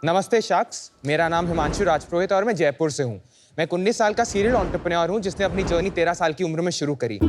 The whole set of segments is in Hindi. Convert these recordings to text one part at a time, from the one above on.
नमस्ते शख्स, मेरा नाम हिमांशु राजपुरोहित और मैं जयपुर से हूँ। मैं 19 साल का सीरियल एंटरप्रेन्योर हूँ जिसने अपनी जर्नी 13 साल की उम्र में शुरू करी।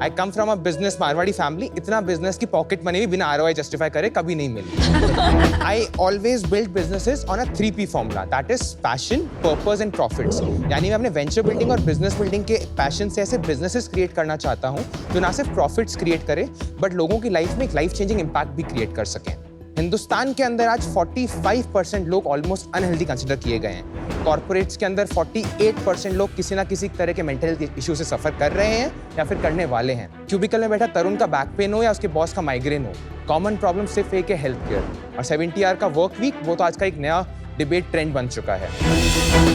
I come from a business Marwari family. इतना बिजनेस की पॉकेट मनी भी बिना ROI जस्टिफाई करे कभी नहीं मिली। I always build businesses on a 3P formula, that is passion, purpose and profits. यानी मैं अपने वेंचर बिल्डिंग और बिजनेस बिल्डिंग के पैशन से ऐसे बिजनेसेस क्रिएट करना चाहता हूँ जो ना सिर्फ प्रॉफिट्स क्रिएट करे बट लोगों की लाइफ में एक लाइफ चेंजिंग इम्पैक्ट भी क्रिएट कर सकें। हिंदुस्तान के अंदर आज 45% लोग ऑलमोस्ट अनहेल्दी कंसिडर किए गए हैं। कॉर्पोरेट्स के अंदर 48% लोग किसी ना किसी तरह के मेंटल हेल्थ इशू से सफर कर रहे हैं या फिर करने वाले हैं। क्यूबिकल में बैठा तरुण का बैक पेन हो या उसके बॉस का माइग्रेन हो, कॉमन प्रॉब्लम सिर्फ एक है हेल्थ केयर। और 70 आवर का वर्क वीक वो तो आज का एक नया डिबेट ट्रेंड बन चुका है।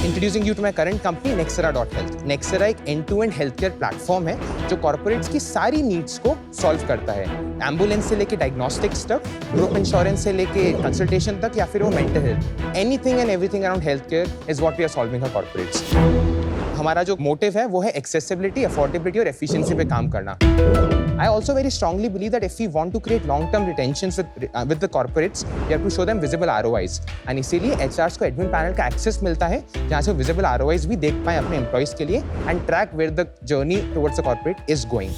Introducing you to my current company Nexera.health। Nexera एक एंड-टू-एंड हेल्थ केयर प्लेटफॉर्म है जो कॉर्पोरेट्स की सारी नीड्स को सॉल्व करता है। एम्बुलेंस से लेके डायग्नोस्टिक्स तक, ग्रुप इंश्योरेंस से लेके कंसल्टेशन तक या फिर वो mental health, anything and everything around health care is what we are solving for corporates. हमारा जो मोटिव है वो है एक्सेसिबिलिटी, अफोर्डेबिलिटी और एफिशिएंसी पे काम करना। I also very strongly believe that if we want to create long-term retentions with the corporates, we have to show them visible ROIs. And इसीलिए HRs को admin panel का access मिलता है जहाँ से visible ROIs भी देख पाएं अपने employees के लिए and track where the journey towards the corporate is going.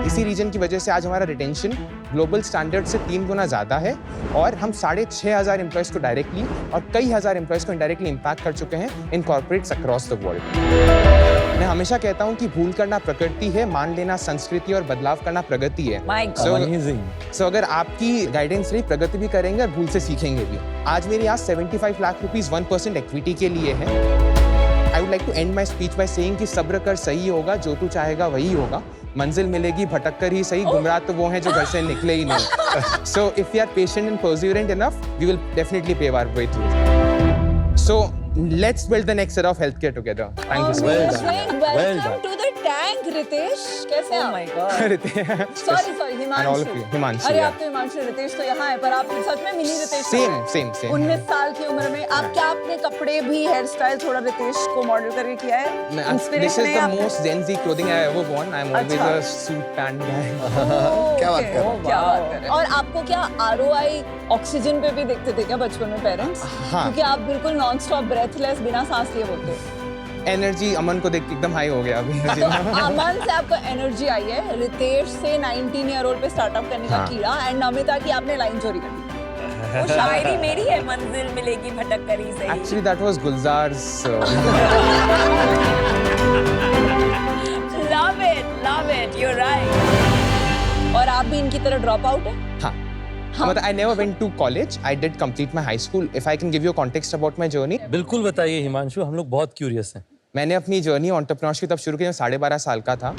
इसी रीजन की वजह से आज हमारा रिटेंशन ग्लोबल स्टैंडर्ड से 3 गुना ज़्यादा है और हम 6,500 एम्प्लॉयज़ को डायरेक्टली और कई हज़ार एम्प्लॉयज़ को इनडायरेक्टली इम्पैक्ट कर चुके हैं in corporates across the world. मैं हमेशा कहता हूँ कि भूल करना प्रकृति है, मान लेना संस्कृति और बदलाव करना प्रगति है। So अगर आपकी गाइडेंस रही प्रगति भी करेंगे और भूल से सीखेंगे भी। आज मेरे यहाँ 75 लाख रुपीस 1% इक्विटी के लिए है। I would like to end my speech by saying कि सब्र कर, सही होगा, जो तू चाहेगा वही होगा। मंजिल मिलेगी भटक कर ही सही, गुमराह तो वो हैं जो घर से निकले ही नहीं। So if we are patient and perseverant enough, we will definitely pave our way through. So let's build the next era of healthcare together. Thank you so much. Welcome to the tank, Ritesh. कैसे हैं? Oh my God. Sorry, Himanshu. Himanshu. अरे आप तो हिमांशु, रितेश तो यहाँ है, पर आप सच में मिनी रितेश। Same. 19 साल की उम्र में आप क्या अपने कपड़े भी, हेयर स्टाइल थोड़ा रितेश को मॉडल करके किया है? This is the most Gen Z clothing I ever worn. I'm always a suit pant guy. क्या बात कर रहे हैं? और आपको क्या ROI ऑक्सीजन पे भी देखते थे क्या बचपन में पेरेंट्स? हाँ। क्योंकि आप बिल्कुल नॉन स्टॉप ब्रेथलेस बिना सांस लिए बोलते हो। एनर्जी अमन को देख के एकदम हाई हो गया अभी। तो अमन से आपको एनर्जी आई है, रितेश से 19 ईयर ओल्ड पे स्टार्टअप करने का कीड़ा, एंड नमिता की आपने लाइन चोरी कर दी। वो शायरी मेरी है, मंजिल मिलेगी भटक कर ही सही। Actually that was Gulzar's. Love it, you're right. और आप भी इनकी तरह ड्रॉप आउट है? हाँ। मतलब I never went to college. I did complete my high school. If I can give you a context about my journey. बिल्कुल बताइए हिमांशु, हम लोग बहुत क्यूरियस हैं। मैंने अपनी जर्नी एंटरप्रेन्योरशिप तब शुरू की जब 12.5 साल का था।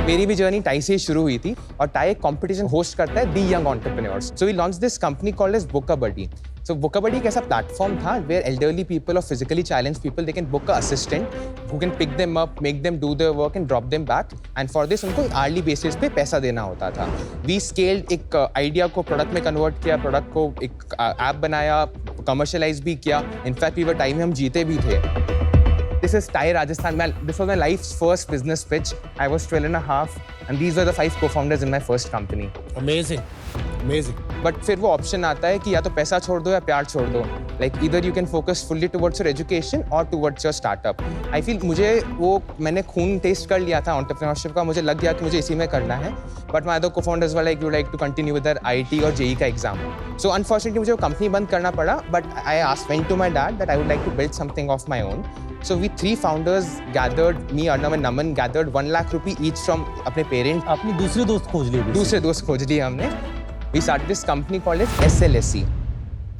मेरी भी जर्नी टाई से ही शुरू हुई थी और टाई एक कंपटीशन होस्ट करता है the young entrepreneurs. So we launch this company called as Bookabuddy. So Bookabuddy एक ऐसा प्लेटफॉर्म था where elderly people or physically challenged people they can book a assistant who can pick them up, make them do their work and drop them back. And for this उनको hourly basis पे पैसा देना होता था। We scaled एक आइडिया को प्रोडक्ट में कन्वर्ट किया, प्रोडक्ट को एक ऐप बनाया, कमर्शलाइज भी किया। इनफैक्ट वी वर टाइम में हम जीते भी थे। This is TIE Rajasthan. This was my life's first business pitch. I was 12 and a half, and these were the 5 co-founders in my first company. Amazing. But फिर वो ऑप्शन आता है कि या तो पैसा छोड़ दो या प्यार छोड़ दो। Like either you can focus fully towards your education or towards your startup. I feel मैंने खून टेस्ट कर लिया था entrepreneurship का, मुझे लग गया कि मुझे इसी में करना है। But my other co-founders were like, you like to continue with their IIT और JEE का एग्जाम। So unfortunately मुझे वो कंपनी बंद करना पड़ा। But I went to my dad that I would like to build something of my own. So we 3 founders gathered, me, Arnab and Naman gathered 1 lakh rupee each from अपने पेरेंट्स। आपने दूसरे दोस्त खोज लिए? दूसरे दोस्त खोज लिए हमने। We started this company called as SLSE.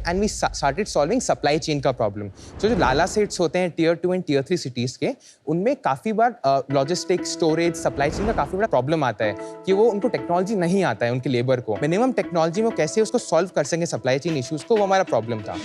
And we started solving supply chain का problem. So जो लाला सेट्स होते हैं Tier 2 and Tier 3 cities के, उनमें काफ़ी बार लॉजिस्टिक, स्टोरेज, सप्लाई चेन का काफ़ी बड़ा प्रॉब्लम आता है कि वो उनको टेक्नोलॉजी नहीं आता है उनके लेबर को। मिनिमम टेक्नोलॉजी में कैसे उसको सॉल्व कर सकें सप्लाई चेन इश्यूज़ को, वो हमारा प्रॉब्लम था।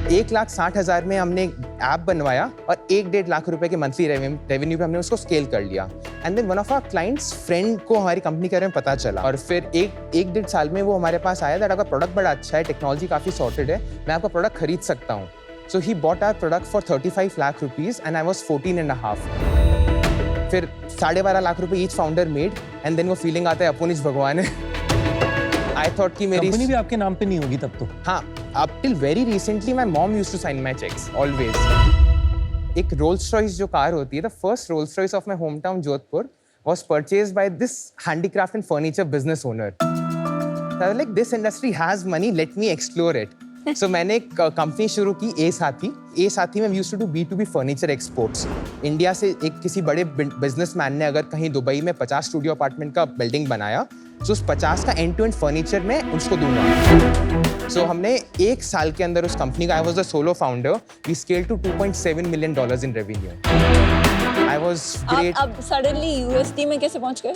1,60,000 में हमने ऐप बनवाया और 1-1.5 लाख रुपए के मंथली रेवेन्यू पे हमने उसको स्केल कर लिया। And then one of our clients friend को हमारी कंपनी के बारे में पता चला और फिर 1-1.5 साल में वो हमारे पास आया दैट आपका प्रोडक्ट बड़ा अच्छा है, टेक्नोलॉजी काफ़ी सॉर्टेड है, मैं आपका प्रोडक्ट खरीद सकता हूँ। So he bought our product for 35 lakh rupees and I was 14.5। फिर 12.5 लाख रुपए each founder made and then वो फीलिंग आता है अपुनिज भगवान है। आई थॉट कि मेरी कंपनी भी आपके नाम पे नहीं होगी तब तो। हाँ up till very recently my mom used to sign my checks always. एक Rolls Royce जो कार होती है, the first Rolls Royce of my hometown Jodhpur was purchased by this handicraft and furniture business owner. So I was like, this industry has money, let me explore it. So मैंने एक कंपनी शुरू की ए साथी में we used to do B2B furniture exports. India से एक किसी बड़े बिजनेसमैन ने अगर कहीं दुबई में 50 स्टूडियो अपार्टमेंट का बिल्डिंग बनाया, तो उस 50 का एंड टू एंड फर्नीचर मैं उसको दूंगा. So हमने एक साल के अंदर उस कंपनी का, I was the solo founder, we scaled to $2.7 million in revenue. I was great. अब सडनली यूएसडी में कैसे पहुंच गए?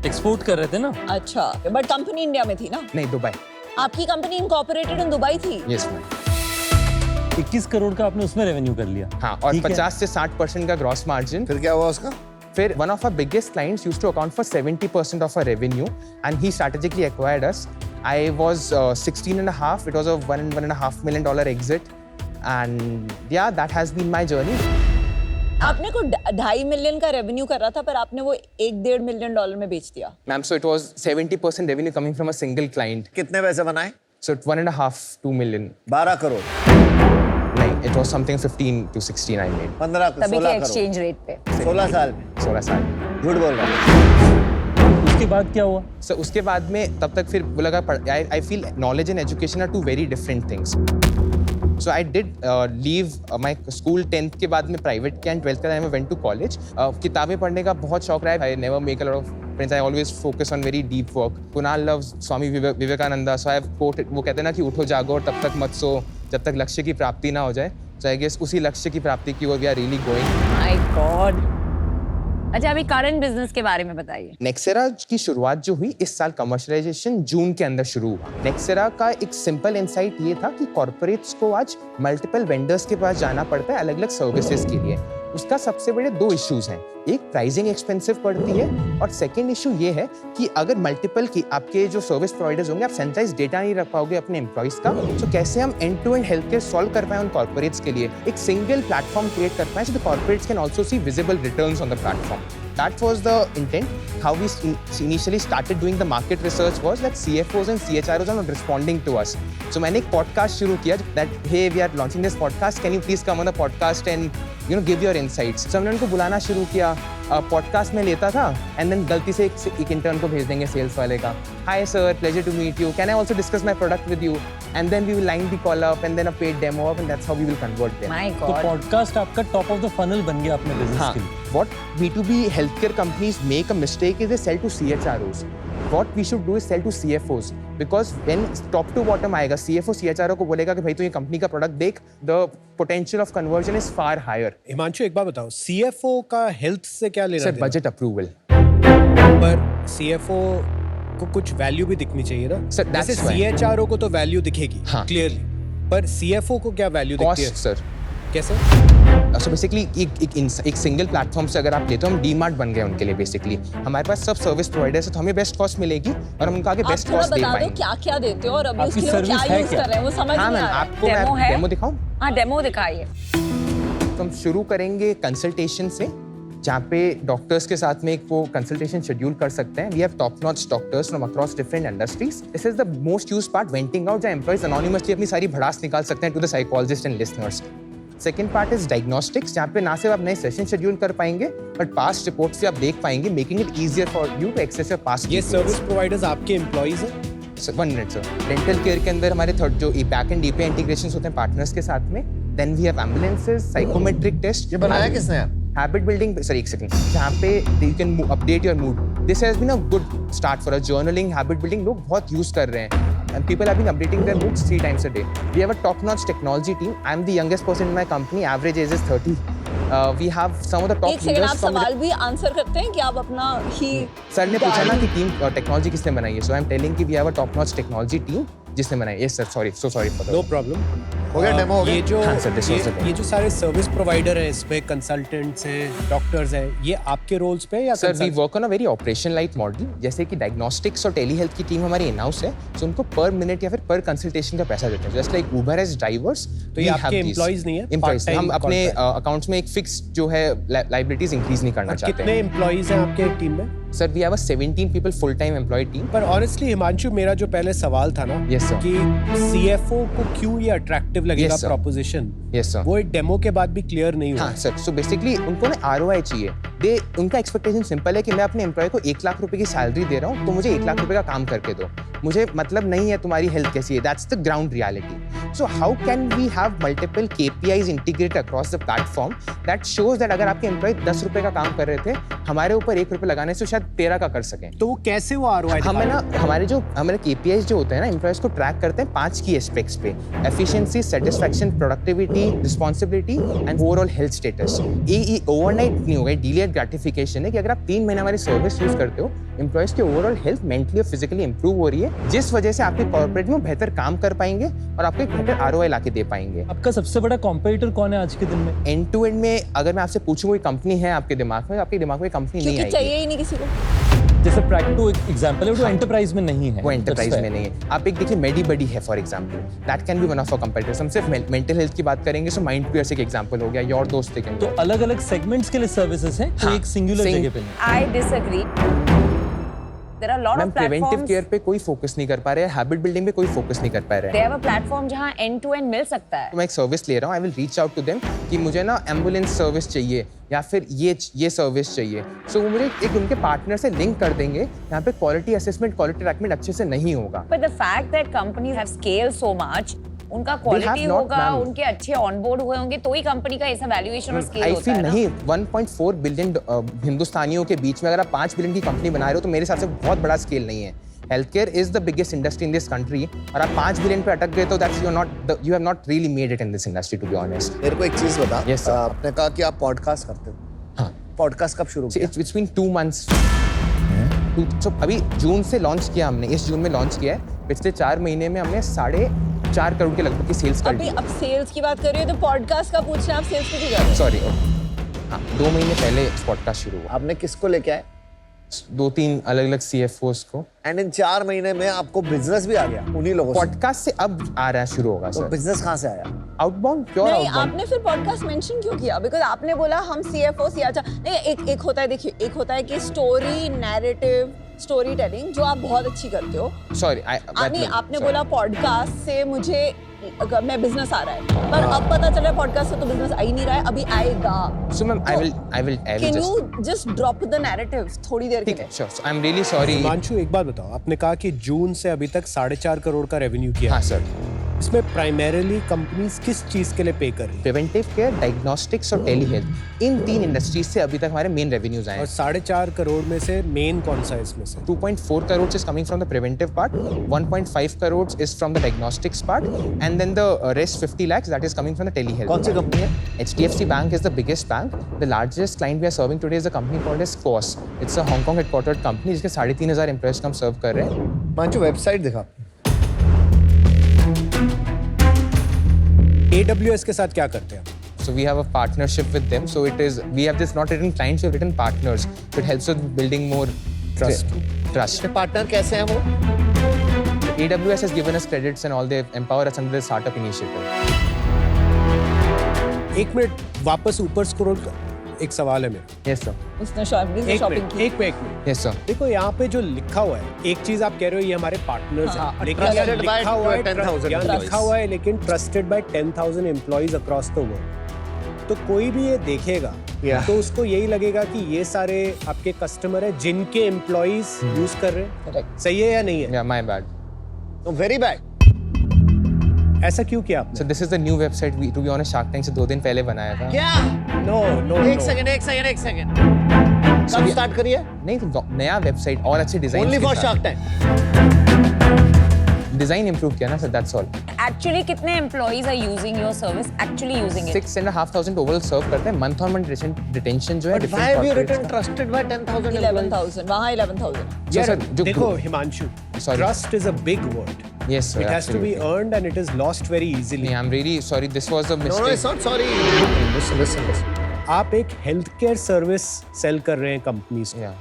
एक्सपोर्ट कर रहे थे ना. अच्छा, बट कंपनी इंडिया में थी ना? नहीं, दुबई. आपकी कंपनी इनकॉर्पोरेटेड इन दुबई थी? Yes, ma'am. 21 करोड़ का आपने उसमें रेवेन्यू कर लिया. हाँ, और ठीक है. 50 से 60% का ग्रॉस मार्जिन. फिर क्या हुआ उसका? फिर one of our biggest clients used to account for 70% of our revenue, and he strategically acquired us. I was 16 and a half. It was a $1.5 million exit, and yeah, that has been my journey. आपने को $2.5 मिलियन का रेवेन्यू कर रहा था, पर आपने वो $1.5 मिलियन में बेच दिया. Ma'am, so it was 70% revenue coming from a single client. कितने पैसे बनाए? So 1.5, 2 million. 12 करोड़. नहीं, it was something 15 to 16 I made. 15 तभी के 16 करोड़. एक्सचेंज रेट पे 16 साल में. 16 साल. झूठ बोल रहा है. उसके बाद क्या हुआ? So उसके बाद में तब तक फिर वो लगा I feel knowledge and education are two very different things. So I did leave my school 10th के बाद में private किया and 12th के बाद I went to college. किताबें पढ़ने का बहुत शौक रहा है. I never make a lot of friends. I always focus on very deep work. Kunal loves Swami Vivekananda. So I have quoted, वो कहते हैं ना कि उठो जागो और तब तक मत सो जब तक लक्ष्य की प्राप्ति ना हो जाए. So I guess उसी लक्ष्य की प्राप्ति की ओर we are really going. My God. अच्छा, अभी करंट बिजनेस के बारे में बताइए. नेक्सेरा की शुरुआत जो हुई इस साल कमर्शियलाइजेशन जून के अंदर शुरू हुआ. नेक्सेरा का एक सिंपल इंसाइट ये था कि कॉर्पोरेट्स को आज मल्टीपल वेंडर्स के पास जाना पड़ता है अलग अलग सर्विसेज के लिए. उसका सबसे बड़े 2 इश्यूज हैं. एक, प्राइसिंग एक्सपेंसिव पड़ती है, और सेकंड इशू ये है कि अगर मल्टीपल की आपके जो सर्विस प्रोवाइडर्स होंगे, आप सेंट्रलाइज डेटा नहीं रख पाओगे अपने एम्प्लॉइज का. तो कैसे हम end to end health care solve कर पाए उन कॉर्पोरेट्स के लिए, एक सिंगल प्लेटफॉर्म क्रिएट कर पाए so the corporates can also C visible returns on the platform. That was the intent. How we initially started doing the market research was that CFOs and CHROs are not responding to us. So मैंने एक podcast शुरू किया that hey, we are launching this podcast. Can you please come on the podcast and give your insights. So हमने उनको बुलाना शुरू किया. पॉडकास्ट में लेता था एंड देन गलती से एक इंटर्न को भेज देंगे सेल्स वाले का. Hi sir, pleasure to meet you, can I also discuss my product with you, and then we will line the call up and then a paid demo up and that's how we will convert them. My तो गॉड. पॉडकास्ट आपका टॉप ऑफ द फनल बन गया अपने बिजनेस हाँ, के लिए. what B2B healthcare companies make a mistake is they sell to CHROs. What we should do is sell to CFOs, because when top to bottom आएगा, CFO CHRO को बोलेगा कि भाई तू ये कंपनी का प्रोडक्ट देख, the potential of conversion is far higher. Himanshu, एक बात बताओ, CFO का हेल्थ से क्या लेना Sir, देना? budget approval. पर CFO को कुछ वैल्यू भी दिखनी चाहिए ना. Sir, that's जैसे why. CHRO को तो वैल्यू दिखेगी हाँ. क्लियरली, पर CFO को क्या वैल्यू दिखती है? Cost, sir. कैसे? So basically एक सिंगल प्लेटफॉर्म से अगर आप लेते हो, हम डीमार्ट बन गए उनके लिए. बेसिकली हमारे पास सब सर्विस प्रोवाइडर्स है, तो हमें बेस्ट कॉस्ट मिलेगी और हम उनको आगे आप बेस्ट थोड़ा कॉस्ट दे बता दो पाएंगे. क्या क्या देते हो और अभी आपकी उसके लिए वो क्या सर्विस है यूज क्या? कर रहे हैं, वो समझ हाँ नहीं मैम, आ रहा है. आपको Demo मैं है? डेमो दिखाऊं? हाँ, डेमो दिखाइए. तो हम शुरू करेंगे कंसल्टेशन से, जहाँ पे डॉक्टर्स के साथ में एक वो कंसल्टेशन शेड्यूल कर सकते हैं. We have top notch doctors from across different industries. This is the most used part, venting out, जहाँ एम्प्लॉइज अनोनिमसली अपनी सारी भड़ास निकाल सकते हैं to the psychologist and listeners. Second part is diagnostics, जहाँ पे ना सिर्फ आप नए सेशन शेड्यूल कर पाएंगे बट पास्ट रिपोर्ट से आप देख पाएंगे, making it easier for you to access your past. ये सर्विस प्रोवाइडर्स आपके एम्प्लॉइज हैं? 1 मिनट सर. डेंटल केयर के अंदर हमारे थर्ड जो बैक एंड डीपीआई इंटीग्रेशंस होते हैं पार्टनर्स के साथ में. Then we have ambulances, psychometric test. ये बनाया किसने है? हैबिट बिल्डिंग, सर एक सेकंड, जहाँ पे you can update your mood. This has been a good start for a journaling. Habit building लोग बहुत यूज कर रहे हैं and people have been updating their moods 3 times a day. We have a top-notch technology team. I'm the youngest person in my company. Average age is 30. We have some of the top एक सेकंड, leaders आप from सवाल भी आंसर करते हैं कि आप अपना ही सर ने पूछा ना कि टीम टेक्नोलॉजी किसने बनाई है. सो आई एम टेलिंग कि we have a top notch technology team जिसने बनाई. Yes sir, sorry, so sorry for no problem. हो गया डेमो हो गया? ये जो हाँ sir, this was the demo. ये जो सारे सर्विस प्रोवाइडर हैं, इसमें कंसल्टेंट्स हैं, डॉक्टर्स हैं, ये आपके रोल्स पे या sir we work on a very operation light model. जैसे कि डायग्नोस्टिक्स और टेली हेल्थ की टीम हमारी इन हाउस है, तो उनको पर मिनट या फिर पर कंसल्टेशन का पैसा देते हैं. जस्ट लाइक उबर एज ड्राइवर्स. तो ये आपके एम्प्लॉइज नहीं है? एम्प्लॉइज. हम Part-time अपने contract. अकाउंट्स में एक फिक्स जो है लाइबिलिटीज इंक्रीज नहीं करना चाहते कितने हैं. एम्प्लॉइज हैं आपके टीम में? Sir, we have a 17 people full-time employee team. पर ऑनेस्टली हिमांशु, मेरा जो पहले सवाल था ना Yes, sir. कि CFO को क्यों ये अट्रैक्टिव लगेगा Yes, sir. Proposition, Yes, sir. वो एक डेमो के बाद भी क्लियर नहीं हुआ। हाँ सर, सो बेसिकली उनको ना ROI चाहिए। उनका एक्सपेक्टेशन सिंपल है कि मैं अपने एम्प्लॉय को 1 लाख रुपए की सैलरी दे रहा हूँ, तो मुझे 1 लाख रुपए का काम करके दो। मुझे मतलब नहीं है तुम्हारी हेल्थ कैसी है, that's the ground reality. So how can we have multiple KPIs integrate across the platform that shows that अगर आपके एम्प्लॉय 10 रुपए का काम कर रहे थे, हमारे ऊपर 1 रुपए लगाने से शायद 13 का कर सकें। तो वो कैसे वो ROI हमें ना हमारे KPIs जो होते हैं ना, एम्प्लॉयज को ट्रैक करते हैं 5 की एस्पेक्ट्स पे: efficiency, satisfaction, productivity, responsibility and overall health status. ये ओवरनाइट नहीं होगा, डिलेड ग्रेटिफिकेशन है कि अगर आप 3 महीने हमारी सर्विस यूज करते हो, एम्प्लॉयज की ओवरऑल हेल्थ मेंटली और फिजिकली इंप्रूव हो रही है, जिस वजह से आपके कॉर्पोरेट में बेहतर काम कर पाएंगे और आपको एक बेहतर ROI लाके दे पाएंगे। आपका सबसे बड़ा कॉम्पिटिटर कौन है आज के दिन में? एंड टू एंड में अगर मैं आपसे पूछूं कोई कंपनी है आपके दिमाग में, आपके दिमाग में कंपनी नहीं क्योंकि आएगी। चाहिए ही नहीं किसी को। जैसे प्रैक्टो एक एग्जांपल है, वो एंटरप्राइज में नहीं है। वो एंटरप्राइज में नहीं है। आप एक देखिए मेडीबडी है for example, that can be one of our competitors. हम सिर्फ मेंटल हेल्थ की बात करेंगे, सो माइंड पियर्स एक एग्जांपल हो गया, योर दोस्त एक तो अलग-अलग सेगमेंट्स के लिए सर्विसेज हैं, कोई हाँ, एक सिंगुलर sing- जगह पे नहीं। I disagree. There are a lot ma'am of preventive platforms. Care पे कोई फोकस नहीं कर पा रहे हैं, हैबिट बिल्डिंग पे कोई फोकस नहीं कर पा रहे They हैं। have a platform जहाँ end to end मिल सकता है. तो मैं एक सर्विस ले रहा हूँ, I will reach out to them कि मुझे ना एम्बुलेंस सर्विस चाहिए या फिर ये सर्विस चाहिए। सो वो मुझे एक उनके पार्टनर से लिंक कर देंगे। यहाँ पे क्वालिटी असेसमेंट, क्वालिटी ट्रैकमेंट अच्छे से नहीं होगा। But the fact that companies have scaled so much, उनका क्वालिटी not, होगा, ma'am. उनके अच्छे ऑनबोर्ड हुए होंगे, तो ही कंपनी का ऐसा वैल्यूएशन और स्केल आई होता फील है ना. नहीं, 1.4 बिलियन हिंदुस्तानियों के बीच में अगर आप 5 बिलियन की कंपनी बना रहे हो, तो मेरे हिसाब से बहुत बड़ा स्केल नहीं है। Health care is the biggest industry in this country, और आप 5 बिलियन पे अटक गए तो that's you have not really made it in this industry, to be honest. मेरे को एक चीज बता। Yes, sir. आपने कहा कि आप पॉडकास्ट करते हो। हाँ, पॉडकास्ट कब शुरू किया? It's been 2 months। तो अभी जून से लॉन्च किया हमने, इस जून में लॉन्च किया है। पिछले 4 महीने में हमने 4.5 करोड़ के लगभग की सेल्स कर अभी दी। अब सेल्स की बात कर रही हो तो पॉडकास्ट का पूछ रहे हैं, आप सेल्स पे क्यों कर रहे हो? सॉरी, हाँ 2 महीने पहले पॉडकास्ट शुरू हुआ। आपने किसको लेके आए? 2-3 अलग अलग CFOs को। एंड इन 4 महीने में आपको बिजनेस भी आ गया उन्हीं लोगों से। पॉडकास्ट से अब आ रहा है, शुरू होगा तो सर। बिजनेस कहाँ से आया? आउटबाउंड, प्योर नहीं, आउटबाउंड। आपने फिर पॉडकास्ट मेंशन क्यों किया? बिकॉज आपने बोला हम CFO अच्छा नहीं, एक होता है, देखिए एक होता है कि स्टोरी नैरेटिव, स्टोरी टेलिंग जो आप बहुत अच्छी करते हो। सॉरी, नहीं, आपने बोला पॉडकास्ट से मुझे मैं बिजनेस आ रहा है, पर अब पता चल रहा है पॉडकास्ट से तो बिजनेस आ ही नहीं रहा है, अभी आएगा। So ma'am, I will can you just drop the narrative थोड़ी देर के ठीक लिए? है, sure, I am really sorry. Himanshu, एक बात बताओ, आपने कहा कि जून से अभी तक 4.5 करोड़ का रेवेन्यू किया। हाँ सर। इसमें प्राइमरीली कंपनीज किस चीज के लिए पे कर रही है? प्रिवेंटिव केयर, डायग्नोस्टिक्स और टेली हेल्थ, इन 3 इंडस्ट्रीज से अभी तक हमारे मेन रेवेन्यूज आए और हैं। 4.5 करोड़ में से मेन कौन सा है इसमें से? 2.4 crores is coming from the preventive part, 1.5 crores is from the diagnostics part, and then the rest 50 lakhs that is coming from the telehealth. कौन सी part. कंपनी है? HDFC Bank is the biggest bank. The largest client we are serving today is a company called as Quos. It's a Hong Kong headquartered company जिसके 3,500 employees को हम सर्व कर रहे हैं। मांचू वेबसाइट दिखा। AWS के साथ क्या करते हैं आप? So we have a partnership with them. So it is, we have just not written clients, we have written partners. So it helps with building more Trust. Trust. Partner कैसे हैं वो? AWS has given us credits and all, they empower us under the startup initiative. एक मिनट वापस ऊपर स्क्रॉल कर, एक सवाल है मेरा। Yes sir. उसने शॉपिंग एक शॉपिंग मिनट, की। एक मिनट। Yes sir. देखो यहाँ पे जो लिखा हुआ है, एक चीज आप कह रहे हो ये हमारे पार्टनर्स हाँ, हैं, लेकिन trusted यहाँ by लिखा हुआ है 10,000 यहाँ employees. लिखा हुआ है लेकिन trusted bye 10,000 employees across the world. तो कोई भी ये देखेगा Yeah. तो उसको यही लगेगा कि ये सारे आपके कस्टमर है जिनके एम्प्लॉइज यूज कर रहे हैं। Correct. सही है या नहीं है? Yeah, my bad. तो वेरी बैड। ऐसा क्यों किया आपने? So this is the new website we, to be honest, Shark Tank से 2 दिन पहले बनाया था। क्या? नो नो एक सेकंड। कब स्टार्ट करिए? नहीं तो नया वेबसाइट और अच्छे design only for shark tank. Design improve किया ना सर, दैट्स ऑल। Actually, कितने employees are using your service? Actually using it? 6,500 overall सर्व करते हैं। मंथ ऑन मंथ रिटेंशन जो है But why have you written trusted by 10,000 employees? 11,000 वहाँ 11,000। So, यार, sir, जो देखो Himanshu, Sorry. Trust is a big word. Yes sir, It has to be absolutely. earned and it is lost very easily. I'm really sorry, this was a No, mistake. it's not sorry. Listen. आप एक हेल्थ केयर सर्विस सेल कर रहे हैं कंपनीज को, Yeah.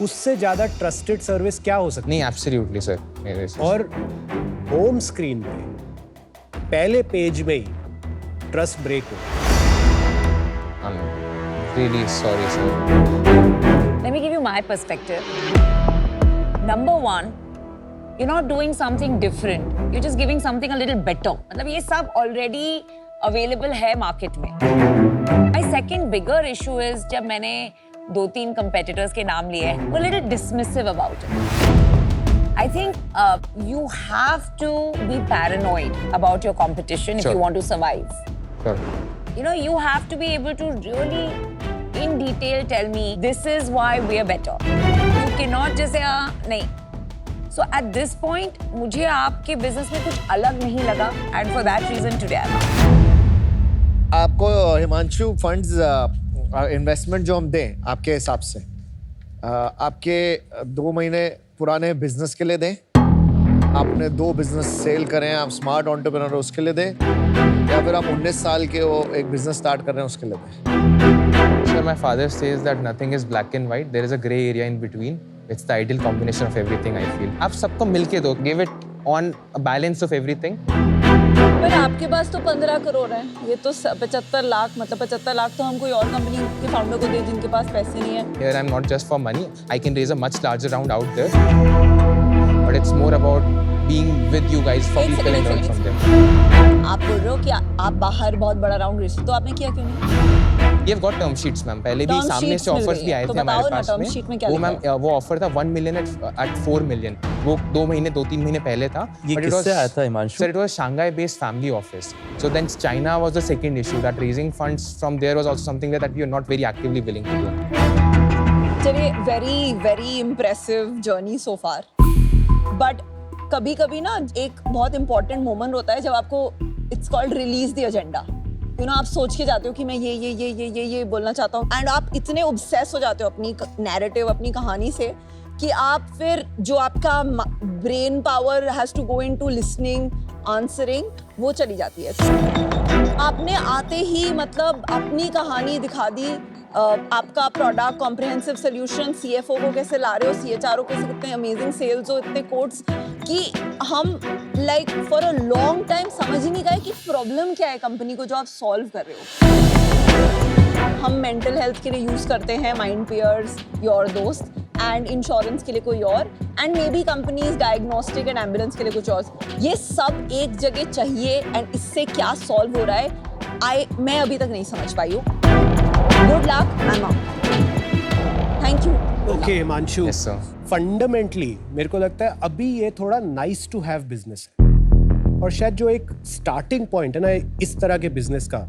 उससे ज्यादा ट्रस्टेड सर्विस क्या हो सकती नहीं, absolutely sir. मेरे से- है? और होम स्क्रीन पे पहले पेज में ही ट्रस्ट ब्रेक हो। I'm really sorry sir. Let me me give you my perspective. Number one, you're not doing something different. You're just giving something a little better. मतलब ये सब already available है market में. My second bigger issue is जब मैंने 2-3 competitors के नाम लिए हैं, we're a little dismissive about it. I think you have to be paranoid about your competition if Sure. you want to survive. Sure. You know, you have to be able to really, in detail, tell me this is why we are better. You cannot just say, नहीं. So at this point, मुझे आपके business में कुछ अलग नहीं लगा, and for that reason today I'm out. आपको हिमांशु फंड्स इन्वेस्टमेंट जो हम दें आपके हिसाब से आपके 2 महीने पुराने बिजनेस के लिए दें, आपने 2 बिजनेस सेल करें, आप स्मार्ट एंटरप्रेन्योर हो उसके लिए दें, या फिर आप 19 साल के हो एक बिजनेस स्टार्ट कर रहे हैं उसके लिए दें? Sir, my father says that nothing is black and white. There is a gray area in between. It's the ideal combination of everything, I feel. आप सबको मिलके दो. Give it on a balance of everything. पर आपके पास तो 15 करोड़ है, ये तो 75 लाख, मतलब 75 लाख तो हम कोई और कंपनी के फाउंडर को दे जिनके पास पैसे नहीं है. Here I'm not just for money. I can raise a much larger round out there. But it's more about being with you guys for एक people and learn second, from them. आप बोल रहे हो कि आप बाहर बहुत बड़ा राउंड रेस, तो आपने किया क्यों नहीं? We have got term sheets, ma'am. पहले भी Term सामने sheets से मिल ऑफर्स गई भी है. आए तो थे हमारे बताओ ना, पास term में. sheet में क्या वो लिखा मैम वो ऑफर था 1 million at 4 million. वो 2-3 महीने पहले था. ये But it किससे was- आया था, Himanshu? Sir, it was Shanghai-based family office. So then China was the second issue. That raising funds from there was also something that we are not very actively willing to do. चलिए, very very impressive journey so far. But कभी-कभी ना एक बहुत important moment होता है जब आपको it's called release the agenda. You know, आप सोच के जाते हो कि मैं ये बोलना चाहता हूँ, एंड आप इतने obsess हो जाते हो अपनी narrative, अपनी कहानी से, कि आप फिर जो आपका brain power has to go into listening, answering, वो चली जाती है. आपने आते ही मतलब अपनी कहानी दिखा दी, आपका प्रोडक्ट कॉम्प्रिहेंसिव सोल्यूशन, सीएफओ को कैसे ला रहे हो, सीएचआरओ को कितने अमेजिंग सेल्स हो, इतने कोड्स, कि हम like for a long time समझ ही नहीं गए कि प्रॉब्लम क्या है कंपनी को जो आप सॉल्व कर रहे हो. हम मेंटल हेल्थ के लिए यूज करते हैं माइंड पेयर्स, योर दोस्त, एंड इंश्योरेंस के लिए कोई और, and may be companies diagnostic and ambulance के लिए कुछ और. ये सब एक जगह चाहिए, एंड इससे क्या सॉल्व हो रहा है मैं अभी तक नहीं समझ पाई हूँ. Good luck, I'm out. Thank you. Okay Himanshu, Yes, sir. Fundamentally मेरे को लगता है अभी ये थोड़ा नाइस टू हैव बिजनेस है, और शायद जो एक स्टार्टिंग पॉइंट है ना इस तरह के बिजनेस का,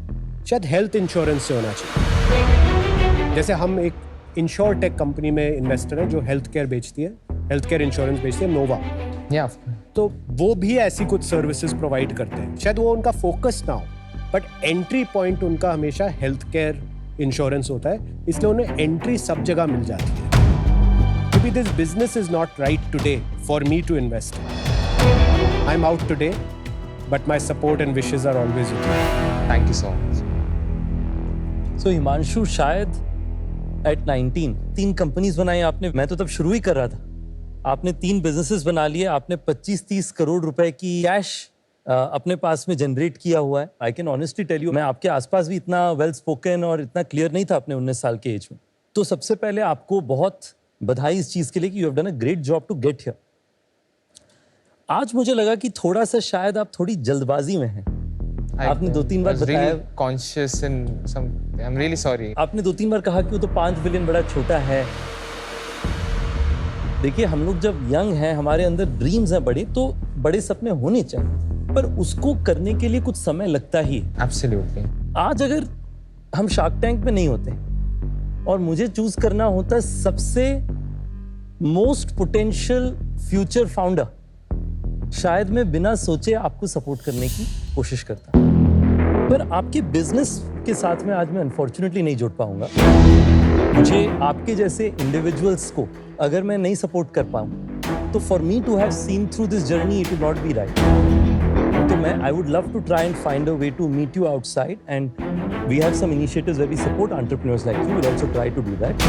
शायद हेल्थ इंश्योरेंस से होना चाहिए. जैसे हम एक इंश्योर टेक कंपनी में इन्वेस्टर हैं जो हेल्थ केयर बेचती है, हेल्थ केयर इंश्योरेंस बेचती है, नोवा. Yeah. तो वो भी ऐसी कुछ सर्विसेज प्रोवाइड करते हैं. शायद वो उनका फोकस ना हो, बट एंट्री पॉइंट उनका हमेशा हेल्थ केयर इंश्योरेंस होता है, इसलिए उन्हें एंट्री सब जगह मिल जाती है. Maybe this business is not right today for me to invest. I'm out today, but my support and wishes are always with me. Thank you so much. सो हिमांशु, शायद एट 19 3 कंपनीज बनाई आपने. मैं तो तब शुरू ही कर रहा था. आपने 3 बिजनेसेस बना लिए. आपने 25-30 करोड़ रुपए की कैश अपने पास में जनरेट किया हुआ है. I can honestly tell you, मैं आपके आसपास भी इतना वेल स्पोकन और इतना क्लियर नहीं था अपने 19 साल के एज में. तो सबसे पहले आपको बहुत बधाई इस चीज के लिए कि you have done a great job to get here. आज मुझे लगा कि थोड़ा सा शायद आप थोड़ी जल्दबाजी में हैं. आपने 2-3 बार I was बताया, really conscious in some. I'm really sorry. आपने 2-3 बार कहा कि वो तो 5 बिलियन बड़ा छोटा है. देखिए, हम लोग जब यंग हैं, हमारे अंदर ड्रीम्स हैं बड़े, तो बड़े सपने होने चाहिए, पर उसको करने के लिए कुछ समय लगता ही है. Absolutely. आज अगर हम शार्क टैंक में नहीं होते और मुझे चूज करना होता सबसे मोस्ट पोटेंशियल फ्यूचर फाउंडर, शायद मैं बिना सोचे आपको सपोर्ट करने की कोशिश करता. पर आपके बिजनेस के साथ में आज मैं अनफॉर्चुनेटली नहीं जुड़ पाऊंगा. मुझे आपके जैसे इंडिविजुअल्स को अगर मैं नहीं सपोर्ट कर पाऊं, तो for me to have seen through this journey it will not be right. तो मैं I would love to try and find a way to meet you outside, and we have some initiatives where we support entrepreneurs like you. Will also try to do that.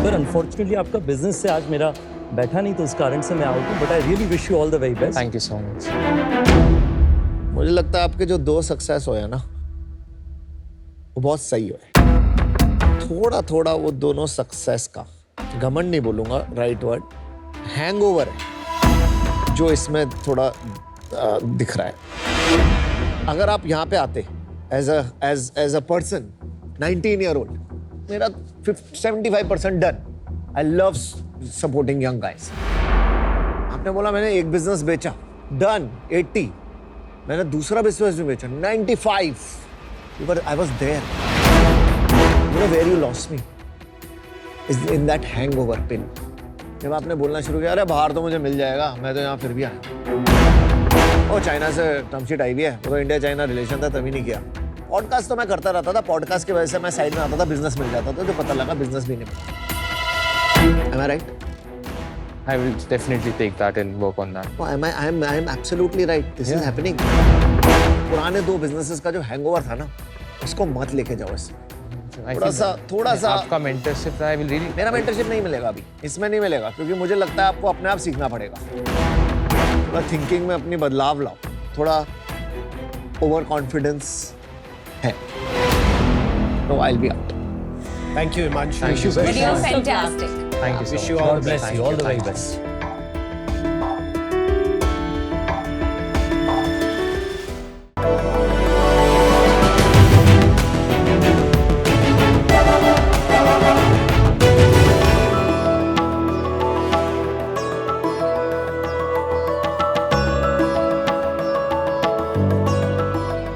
पर अनफॉर्चुनेटली आपका बिजनेस से आज मेरा बैठा नहीं, तो उस कारण से मैं आउट हूं. But I really wish you all the very best. Thank you so much. मुझे लगता है आपके जो 2 सक्सेस हुए ना वो बहुत सही हुए. थोड़ा थोड़ा वो दोनों सक्सेस का घमंड नहीं बोलूंगा राइट वर्ड, हैंगओवर है जो इसमें थोड़ा दिख रहा है। अगर आप यहाँ पे आते as a person 19 year old, मेरा 75% डन। I love supporting young guys. आपने बोला मैंने एक बिजनेस बेचा, डन 80। मैंने दूसरा बिजनेस भी बेचा 95। I was there. You know where you lost me is in that hangover pin. जब आपने बोलना शुरू किया अरे बाहर तो मुझे मिल जाएगा, मैं तो यहाँ फिर भी आया। और चाइना से टर्म शीट आई हुई है, वो तो इंडिया चाइना रिलेशन था तभी नहीं किया। पॉडकास्ट तो मैं करता रहता था, पॉडकास्ट की वजह से मैं साइड में आता था, बिजनेस मिल जाता था, जो पता लगा बिजनेस भी नहीं मिला। Am I right? I will definitely take that and work on that. Oh, I am absolutely right. This is happening. पुराने 2 बिजनेसेस का जो हैंगओवर था ना, उसको मत लेके जाओ इसमें। I थोड़ा feel सा आपका mentorship I will really मेरा मेंटरशिप नहीं मिलेगा अभी, इसमें नहीं मिलेगा, क्योंकि मुझे लगता है आपको अपने आप सीखना पड़ेगा। थोड़ा थिंकिंग में अपनी बदलाव लाओ, थोड़ा ओवर कॉन्फिडेंस है। तो I'll be out. Thank you, Himanshu. Thank you very But you're much. fantastic. Thank you so Wish much. you all God the bless best. you. All the very best.